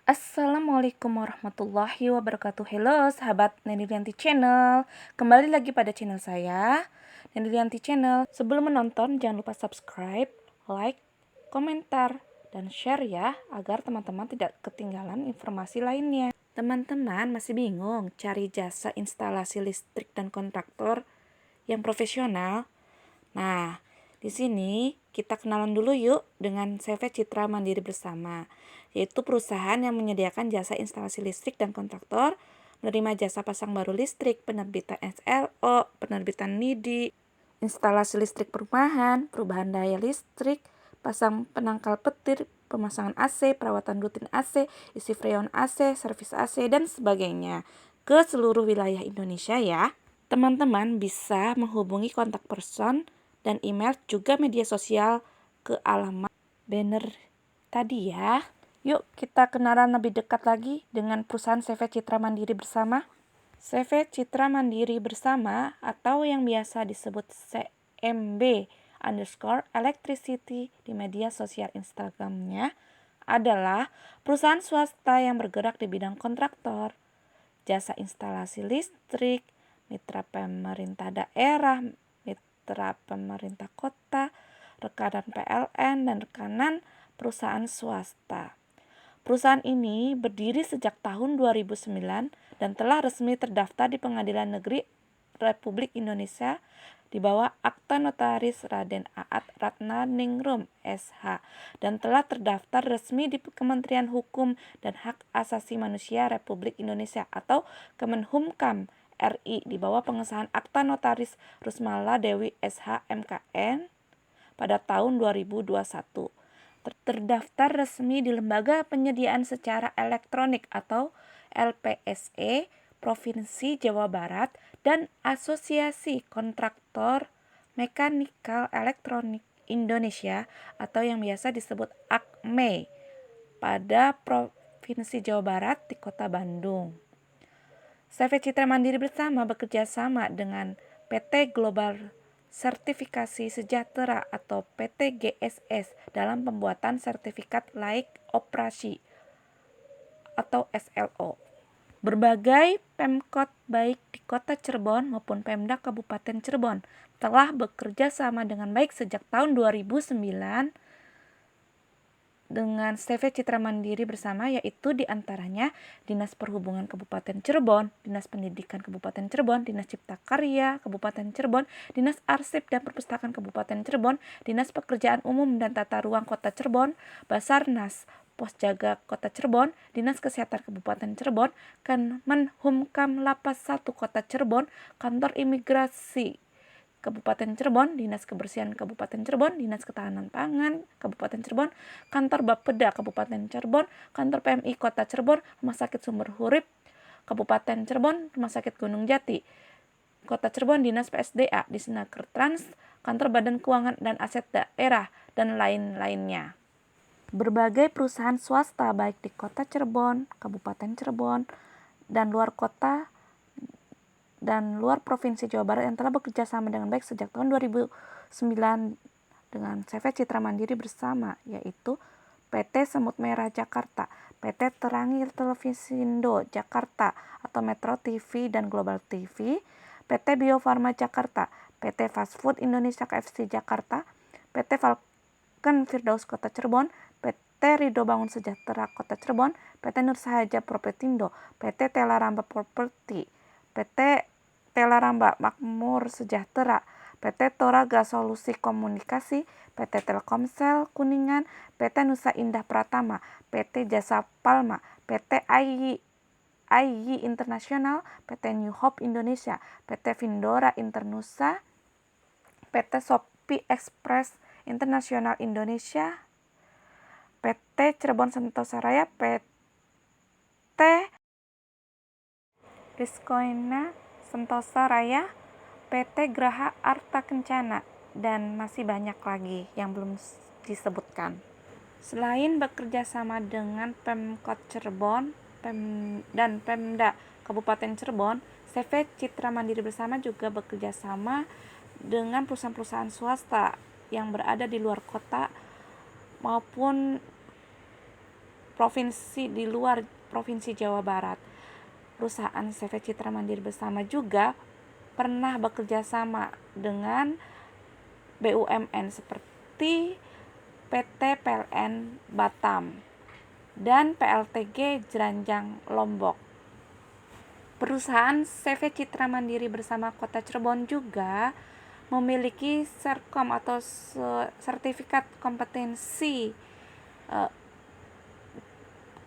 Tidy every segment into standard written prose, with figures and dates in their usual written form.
Assalamualaikum warahmatullahi wabarakatuh. Halo sahabat Nenilianti Channel. Kembali lagi pada channel saya, Nenilianti Channel. Sebelum menonton jangan lupa subscribe, like, komentar, dan share ya, agar teman-teman tidak ketinggalan informasi lainnya. Teman-teman masih bingung cari jasa instalasi listrik dan kontraktor yang profesional? Nah, di sini kita kenalan dulu yuk dengan CV Citra Mandiri Bersama, yaitu perusahaan yang menyediakan jasa instalasi listrik dan kontraktor, menerima jasa pasang baru listrik, penerbitan SLO, penerbitan NIDI, instalasi listrik perumahan, perubahan daya listrik, pasang penangkal petir, pemasangan AC, perawatan rutin AC, isi freon AC, servis AC, dan sebagainya ke seluruh wilayah Indonesia ya. Teman-teman bisa menghubungi kontak person dan email juga media sosial ke alamat banner tadi ya. Yuk kita kenalan lebih dekat lagi dengan perusahaan CV Citra Mandiri Bersama. CV Citra Mandiri Bersama atau yang biasa disebut CMB underscore electricity di media sosial Instagramnya adalah perusahaan swasta yang bergerak di bidang kontraktor, jasa instalasi listrik, mitra pemerintah daerah, mitra pemerintah kota, rekanan PLN, dan rekanan perusahaan swasta. Perusahaan ini berdiri sejak tahun 2009 dan telah resmi terdaftar di Pengadilan Negeri Republik Indonesia di bawah Akta Notaris Raden Aat Ratnaningrum SH dan telah terdaftar resmi di Kementerian Hukum dan Hak Asasi Manusia Republik Indonesia atau Kemenhumkam RI di bawah pengesahan Akta Notaris Rusmala Dewi SH MKN pada tahun 2021. Terdaftar resmi di Lembaga Penyediaan Secara Elektronik atau LPSE Provinsi Jawa Barat dan Asosiasi Kontraktor Mekanikal Elektronik Indonesia atau yang biasa disebut AKME pada Provinsi Jawa Barat di Kota Bandung. CV Citra Mandiri Bersama bekerja sama dengan PT Global Sertifikasi Sejahtera atau PT GSS dalam pembuatan sertifikat layak operasi atau SLO. Berbagai Pemkot baik di Kota Cirebon maupun Pemda Kabupaten Cirebon telah bekerja sama dengan baik sejak tahun 2009 dengan CV Citra Mandiri Bersama, yaitu diantaranya Dinas Perhubungan Kabupaten Cirebon, Dinas Pendidikan Kabupaten Cirebon, Dinas Cipta Karya Kabupaten Cirebon, Dinas Arsip dan Perpustakaan Kabupaten Cirebon, Dinas Pekerjaan Umum dan Tata Ruang Kota Cirebon, Basarnas Pos Jaga Kota Cirebon, Dinas Kesehatan Kabupaten Cirebon, Kemenhumkam Lapas 1 Kota Cirebon, Kantor Imigrasi Kabupaten Cirebon, Dinas Kebersihan Kabupaten Cirebon, Dinas Ketahanan Pangan Kabupaten Cirebon, Kantor Bapeda Kabupaten Cirebon, Kantor PMI Kota Cirebon, Rumah Sakit Sumber Hurip Kabupaten Cirebon, Rumah Sakit Gunung Jati Kota Cirebon, Dinas PSDA, Disnaker Trans, Kantor Badan Keuangan dan Aset Daerah, dan lain-lainnya. Berbagai perusahaan swasta baik di Kota Cirebon, Kabupaten Cirebon, dan luar kota dan luar Provinsi Jawa Barat yang telah bekerja sama dengan baik sejak tahun 2009 dengan CV Citra Mandiri Bersama, yaitu PT Semut Merah Jakarta, PT Terangi Televisindo Jakarta atau Metro TV dan Global TV, PT Bio Farma Jakarta, PT Fast Food Indonesia KFC Jakarta, PT Falcon Firdaus Kota Cirebon, PT Rido Bangun Sejahtera Kota Cirebon, PT Nur Sahaja Propetindo, PT Telaramba Property, PT Telaramba Makmur Sejahtera, PT Toraga Solusi Komunikasi, PT Telkomsel Kuningan, PT Nusa Indah Pratama, PT Jasa Palma, PT IY Internasional, PT New Hope Indonesia, PT Vindora Internusa, PT Shopee Express Internasional Indonesia, PT Cirebon Sentosa Raya, PT Rizkoina Sentosa Raya, PT Graha Arta Kencana, dan masih banyak lagi yang belum disebutkan. Selain bekerja sama dengan Pemkot Cirebon dan Pemda Kabupaten Cirebon, CV Citra Mandiri Bersama juga bekerja sama dengan perusahaan-perusahaan swasta yang berada di luar kota maupun provinsi di luar Provinsi Jawa Barat. Perusahaan CV Citra Mandiri Bersama juga pernah bekerja sama dengan BUMN seperti PT PLN Batam dan PLTG Jeranjang Lombok. Perusahaan CV Citra Mandiri Bersama Kota Cirebon juga memiliki Serkom atau sertifikat kompetensi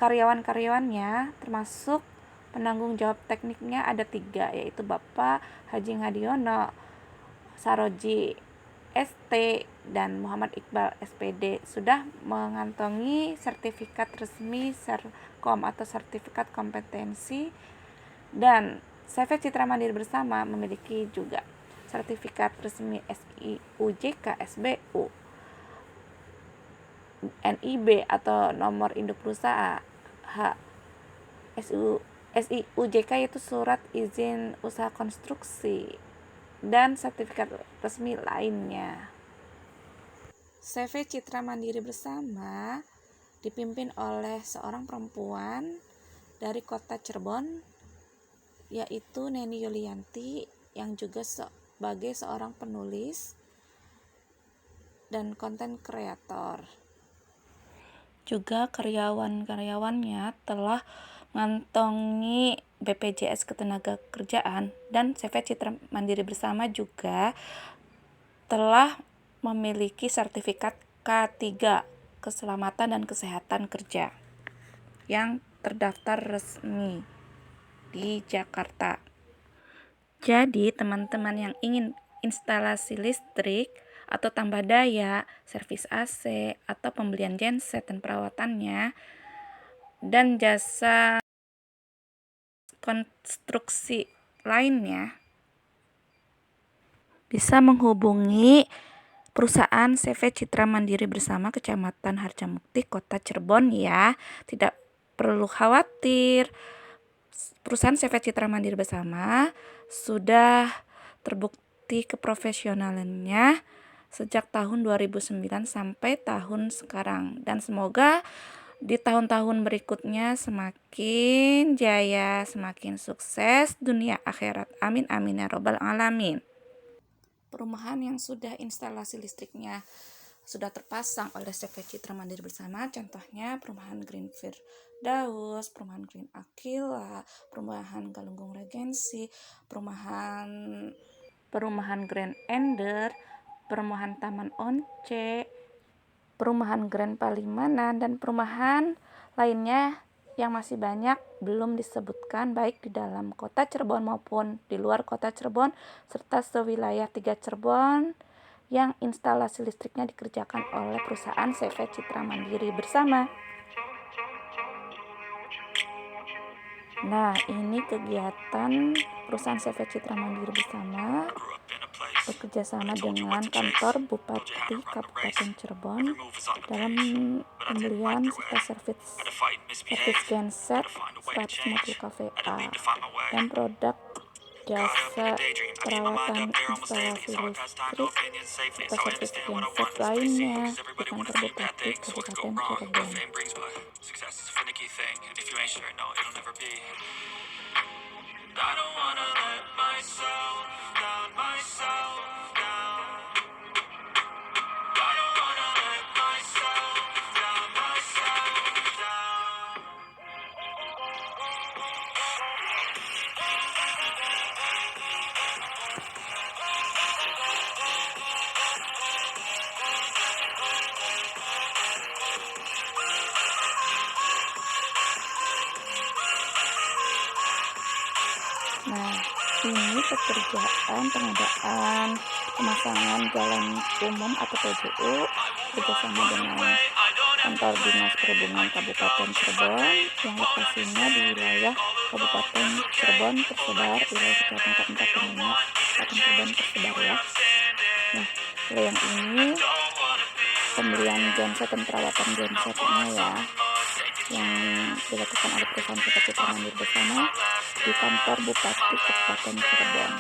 karyawan-karyawannya, termasuk penanggung jawab tekniknya ada 3, yaitu Bapak Haji Ngadiono Saroji ST dan Muhammad Iqbal SPD sudah mengantongi sertifikat resmi Serkom atau sertifikat kompetensi, dan CV Citra Mandiri Bersama memiliki juga sertifikat resmi SIUJK SBU, NIB atau nomor induk perusahaan, SIUJK itu surat izin usaha konstruksi, dan sertifikat resmi lainnya. CV Citra Mandiri Bersama dipimpin oleh seorang perempuan dari kota Cirebon, yaitu Neni Yulianti, yang juga sebagai seorang penulis dan konten kreator. Juga karyawan-karyawannya telah mengantongi BPJS Ketenagakerjaan, dan CV Citra Mandiri Bersama juga telah memiliki sertifikat K3 Keselamatan dan Kesehatan Kerja yang terdaftar resmi di Jakarta. Jadi teman-teman yang ingin instalasi listrik atau tambah daya, servis AC, atau pembelian genset dan perawatannya, dan jasa konstruksi lainnya, bisa menghubungi perusahaan CV Citra Mandiri Bersama Kecamatan Harjamukti, Kota Cirebon ya. Tidak perlu khawatir. Perusahaan CV Citra Mandiri Bersama sudah terbukti keprofesionalannya sejak tahun 2009 sampai tahun sekarang, dan semoga di tahun-tahun berikutnya semakin jaya, semakin sukses dunia akhirat. Amin amin ya robbal alamin. Perumahan yang sudah instalasi listriknya sudah terpasang oleh CV Citra Mandiri Bersama, contohnya perumahan Green Firdaus, perumahan Green Aquila, perumahan Galunggung Regency, perumahan Grand Ender, perumahan Taman Once, perumahan Grand Palimanan, dan perumahan lainnya yang masih banyak belum disebutkan, baik di dalam kota Cirebon maupun di luar kota Cirebon, serta sewilayah 3 Cirebon yang instalasi listriknya dikerjakan oleh perusahaan CV Citra Mandiri Bersama. Nah, ini kegiatan perusahaan CV Citra Mandiri Bersama bekerjasama dengan kantor Bupati Kabupaten Cirebon dalam pembelian serta servis genset 150 kVA dan produk jasa perawatan instalasi listrik serta servis genset lainnya di kantor Bupati Kabupaten Cirebon. Nah, ini pekerjaan pengadaan pemasangan jalan umum atau PJU bekerjasama dengan kantor Dinas Perhubungan Kabupaten Cirebon yang lokasinya di wilayah Kabupaten Cirebon tersebar, wilayah kecamatan 4 dan 5 Kabupaten Cirebon tersebar ya. Nah, kalau yang ini pembelian genset dan perawatan gensetnya ya, yang dilakukan oleh perusahaan CV Citra Mandiri Bersama di kantor Bupati Kabupaten Cirebon.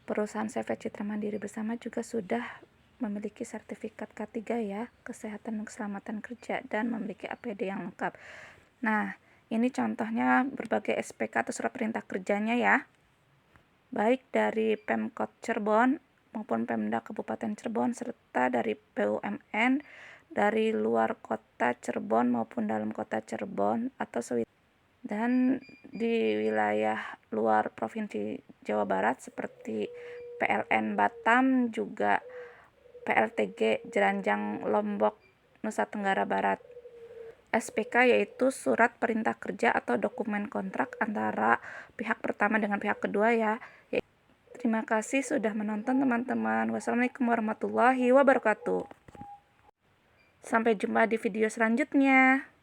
Perusahaan CV Citra Mandiri Bersama juga sudah memiliki sertifikat K3 ya, Kesehatan dan Keselamatan Kerja, dan memiliki APD yang lengkap. Nah, ini contohnya berbagai SPK atau surat perintah kerjanya ya, baik dari Pemkot Cirebon maupun Pemda Kabupaten Cirebon, serta dari BUMN, dari luar kota Cirebon maupun dalam kota Cirebon atau dan di wilayah luar Provinsi Jawa Barat seperti PLN Batam, juga PLTG Jeranjang Lombok, Nusa Tenggara Barat. SPK yaitu surat perintah kerja atau dokumen kontrak antara pihak pertama dengan pihak kedua ya. Terima kasih sudah menonton teman-teman. Wassalamualaikum warahmatullahi wabarakatuh. Sampai jumpa di video selanjutnya.